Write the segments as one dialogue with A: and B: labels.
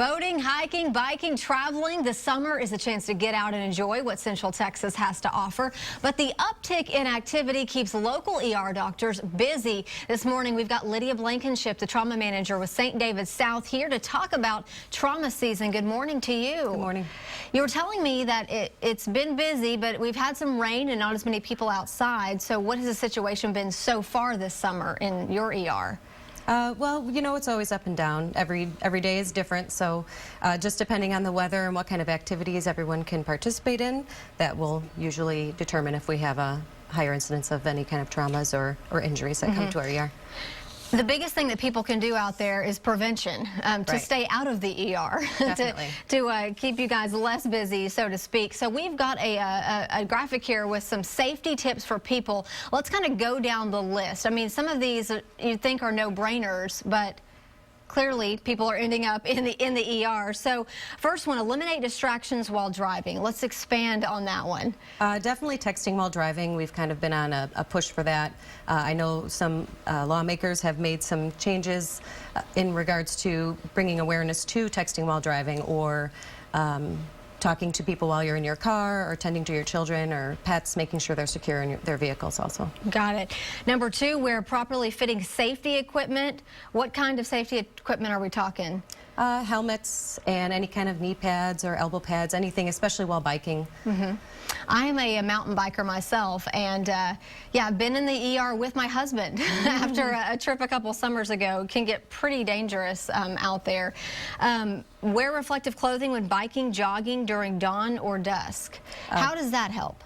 A: Boating, hiking, biking, traveling. The summer is a chance to get out and enjoy what Central Texas has to offer. But the uptick in activity keeps local ER doctors busy. This morning, we've got Lydia Blankenship, the trauma manager with St. David South, here to talk about trauma season. Good morning to you.
B: Good morning.
A: You were telling me that it's been busy, but we've had some rain and not as many people outside. So what has the situation been so far this summer in your ER?
B: Well, you know, it's always up and down. Every day is different, so just depending on the weather and what kind of activities everyone can participate in, that will usually determine if we have a higher incidence of any kind of traumas or injuries that come to our ER.
A: The biggest thing that people can do out there is prevention, to stay out of the ER, to keep you guys less busy, so to speak. So we've got a graphic here with some safety tips for people. Let's kind of go down the list. I mean, some of these you think are no-brainers, but clearly people are ending up in the ER. So first one, eliminate distractions while driving. Let's expand on that one.
B: Definitely texting while driving. We've kind of been on a push for that. I know some lawmakers have made some changes in regards to bringing awareness to texting while driving, or talking to people while you're in your car, or tending to your children or pets, making sure they're secure in their vehicles also.
A: Got it. Number two, wear properly fitting safety equipment. What kind of safety equipment are we talking?
B: Helmets and any kind of knee pads or elbow pads, anything, especially while biking.
A: I am a mountain biker myself, and yeah, I've been in the ER with my husband after a trip a couple summers ago. It can get pretty dangerous out there. Wear reflective clothing when biking, jogging during dawn or dusk. How does that help?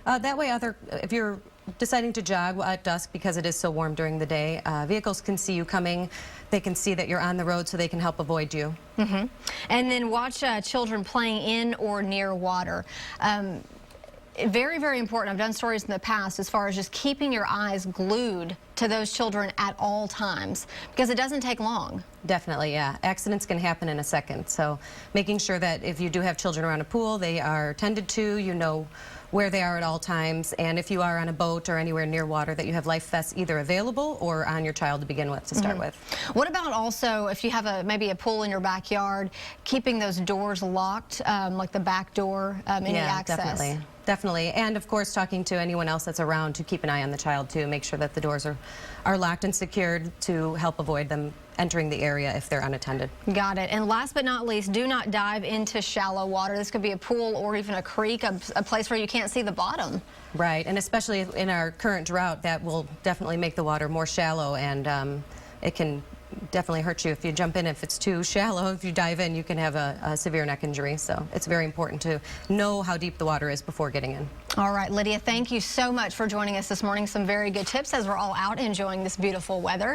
B: That way, if you're deciding to jog at dusk because it is so warm during the day, vehicles can see you coming. They can see that you're on the road, so they can help avoid you.
A: And then watch children playing in or near water. Very, very important. I've done stories in the past as far as just keeping your eyes glued to those children at all times, because it doesn't take long.
B: Definitely, yeah. Accidents can happen in a second, so making sure that if you do have children around a pool, they are tended to, you know where they are at all times, and if you are on a boat or anywhere near water, that you have life vests either available or on your child to begin with, to start with.
A: What about also if you have maybe a pool in your backyard, keeping those doors locked, like the back door, any access?
B: Definitely, and of course talking to anyone else that's around to keep an eye on the child too, make sure that the doors are locked and secured to help avoid them entering the area if they're unattended.
A: Got it. And last but not least, do not dive into shallow water. This could be a pool or even a creek, a place where you can't see the bottom. Right,
B: and especially in our current drought, that will definitely make the water more shallow, and it can definitely hurt you if you jump in. If it's too shallow, if you dive in, you can have a severe neck injury. So it's very important to know how deep the water is before getting in.
A: All right, Lydia, thank you so much for joining us this morning. Some very good tips as we're all out enjoying this beautiful weather.